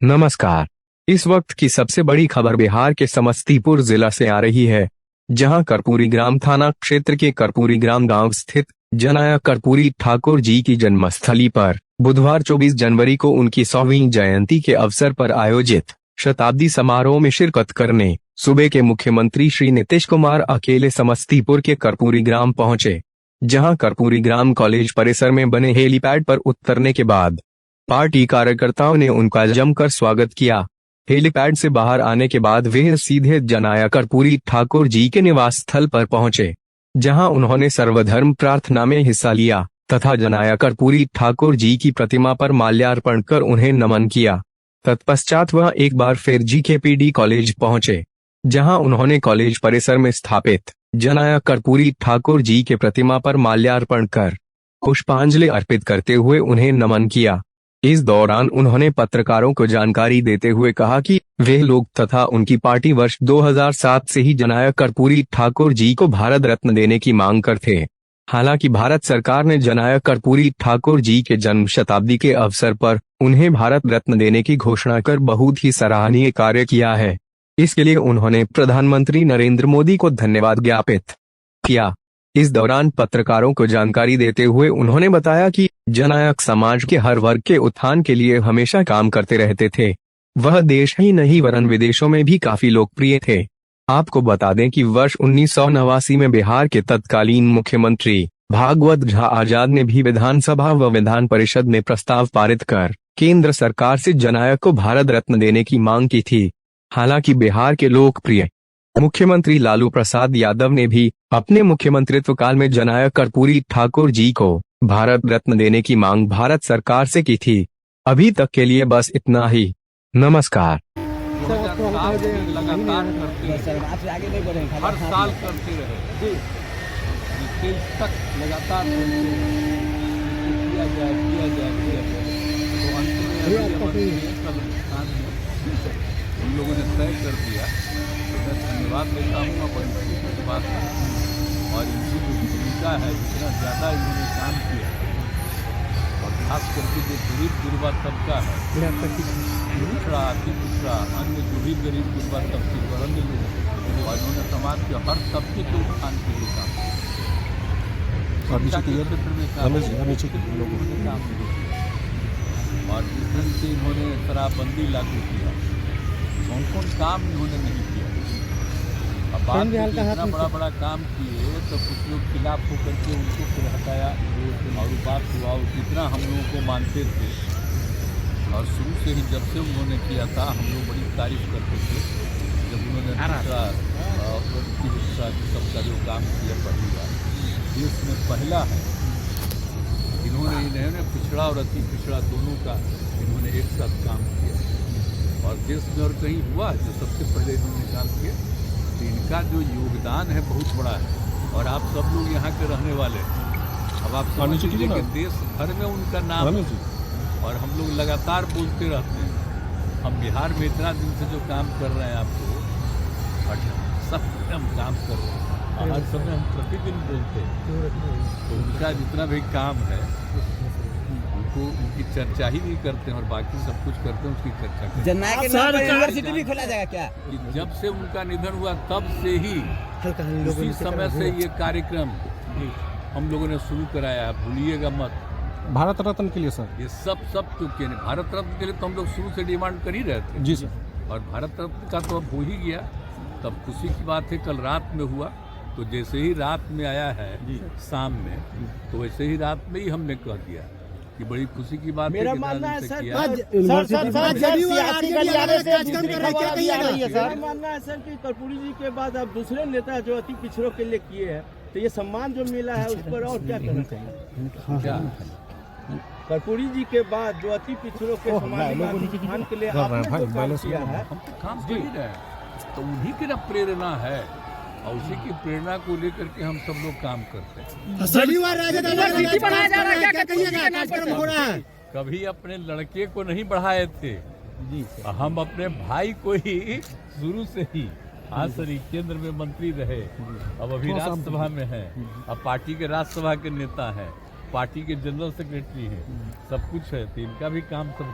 नमस्कार। इस वक्त की सबसे बड़ी खबर बिहार के समस्तीपुर जिला से आ रही है, जहां कर्पूरी ग्राम थाना क्षेत्र के कर्पूरी ग्राम गांव स्थित जनाया कर्पूरी ठाकुर जी की जन्मस्थली पर बुधवार 24 जनवरी को उनकी 100वीं जयंती के अवसर पर आयोजित शताब्दी समारोह में शिरकत करने सूबे के मुख्यमंत्री श्री नीतीश कुमार अकेले समस्तीपुर के कर्पूरी ग्राम पहुंचे, जहां कर्पूरी ग्राम कॉलेज परिसर में बने हेलीपैड पर उतरने के बाद पार्टी कार्यकर्ताओं ने उनका जमकर स्वागत किया। हेलीपैड से बाहर आने के बाद वे सीधे जनाया कर्पूरी ठाकुर जी के निवास स्थल पर पहुंचे, जहां उन्होंने सर्वधर्म प्रार्थना में हिस्सा लिया तथा जनाया कर्पूरी ठाकुर जी की प्रतिमा पर माल्यार्पण कर उन्हें नमन किया। तत्पश्चात वह एक बार फिर जीकेपीडी कॉलेज पहुंचे, जहां उन्होंने कॉलेज परिसर में स्थापित जनाया कर्पूरी ठाकुर जी के प्रतिमा पर माल्यार्पण कर पुष्पांजलि अर्पित करते हुए उन्हें नमन किया। इस दौरान उन्होंने पत्रकारों को जानकारी देते हुए कहा कि वे लोग तथा उनकी पार्टी वर्ष 2007 से ही जनाया कर्पूरी ठाकुर जी को भारत रत्न देने की मांग करते। हालांकि भारत सरकार ने जनाया कर्पूरी ठाकुर जी के जन्म शताब्दी के अवसर पर उन्हें भारत रत्न देने की घोषणा कर बहुत ही सराहनीय कार्य किया है। इसके लिए उन्होंने प्रधानमंत्री नरेंद्र मोदी को धन्यवाद ज्ञापित किया। इस दौरान पत्रकारों को जानकारी देते हुए उन्होंने बताया कि जननायक समाज के हर वर्ग के उत्थान के लिए हमेशा काम करते रहते थे। वह देश ही नहीं वरन विदेशों में भी काफी लोकप्रिय थे। आपको बता दें कि वर्ष 1989 में बिहार के तत्कालीन मुख्यमंत्री भागवत झा आजाद ने भी विधानसभा व विधान परिषद में प्रस्ताव पारित कर केंद्र सरकार से जननायक को भारत रत्न देने की मांग की थी। हालांकि बिहार के लोकप्रिय मुख्यमंत्री लालू प्रसाद यादव ने भी अपने मुख्यमंत्रित्व काल में जनाया कर्पूरी ठाकुर जी को भारत रत्न देने की मांग भारत सरकार से की थी। अभी तक के लिए बस इतना ही। नमस्कार। लगातार हर साल करते रहे तक लगातार किया जाए तो अंत में उन लोगों ने तय कर दिया। मैं धन्यवाद देता हूँ अपनी बात और इनकी जो भूमिका है, जितना ज़्यादा इन्होंने काम किया और खास करके जो गरीब गुरबा तबका है, पिछड़ा अति पिछड़ा अन्य जो भी गरीब गुरबा तबके पर अन्य लोग और इन्होंने समाज के हर तबके के उत्थान के लिए काम किया और जिस ढंग से इन्होंने शराबबंदी लागू किया, कौन कौन काम इन्होंने नहीं किया। अब बात इतना बड़ा काम किए तो कुछ लोग खिलाफ होकर के उनको फिर हटाया और बात हुआ। जितना हम लोगों को मानते थे और शुरू से ही जब से उन्होंने किया था हम लोग बड़ी तारीफ करते थे। जब उन्होंने सबका जो काम किया पहली बार देश में पहला है, इन्होंने पिछड़ा और अति पिछड़ा दोनों का इन्होंने एक साथ काम किया और देश में और कहीं हुआ जो सबसे पहले इन्होंने काम किया। तो इनका जो योगदान है बहुत बड़ा है और आप सब लोग यहाँ के रहने वाले हैं। अब आप समझ लीजिए कि देश भर में उनका नाम है और हम लोग लगातार बोलते रहते हैं। हम बिहार में इतना दिन से जो काम कर रहे हैं आपको और सब हम काम कर रहे हैं, हर समय हम प्रतिदिन बोलते हैं। तो उनका जितना भी काम है उनको उनकी चर्चा ही नहीं करते हैं और बाकी सब कुछ करते हैं उसकी चर्चा करते हैं। यूनिवर्सिटी भी खोला जाएगा क्या? कि जब से उनका निधन हुआ तब से ही उसी समय से ये कार्यक्रम हम लोगों ने शुरू कराया। भूलिएगा मत भारत रत्न के लिए सर, ये सब क्योंकि नहीं, भारत रत्न के लिए तो हम लोग शुरू से डिमांड कर ही रहे थे जी सर। और भारत रत्न का तो अब हो ही गया। तब खुशी की बात है कल रात में हुआ, तो जैसे ही रात में आया है शाम में, तो वैसे ही रात में ही हमने कह दिया कि बड़ी खुशी की बात है। मेरा मानना है सर कि कर्पूरी जी के बाद अब दूसरे नेता जो अति पिछड़ों के लिए किए हैं, तो ये सम्मान जो मिला है उस पर और क्या कहना चाहिए? कर्पूरी जी के बाद जो अति पिछड़ों के सम्मान के लिए आपने जो काम किया है, हम तो काम कर ही रहे हैं, तो उन्हीं की ना प्रेरणा है और उसी की प्रेरणा को लेकर के हम सब लोग काम करते हैं। कभी अपने लड़के को नहीं बढ़ाए थे जी, हम अपने भाई को ही शुरू से ही हाँ सर, ये केंद्र में मंत्री रहे, अब अभी थोड़ा सा राज्यसभा में है, अब पार्टी के राज्यसभा के नेता है, पार्टी के जनरल सेक्रेटरी हैं, सब कुछ है, तो इनका भी काम सब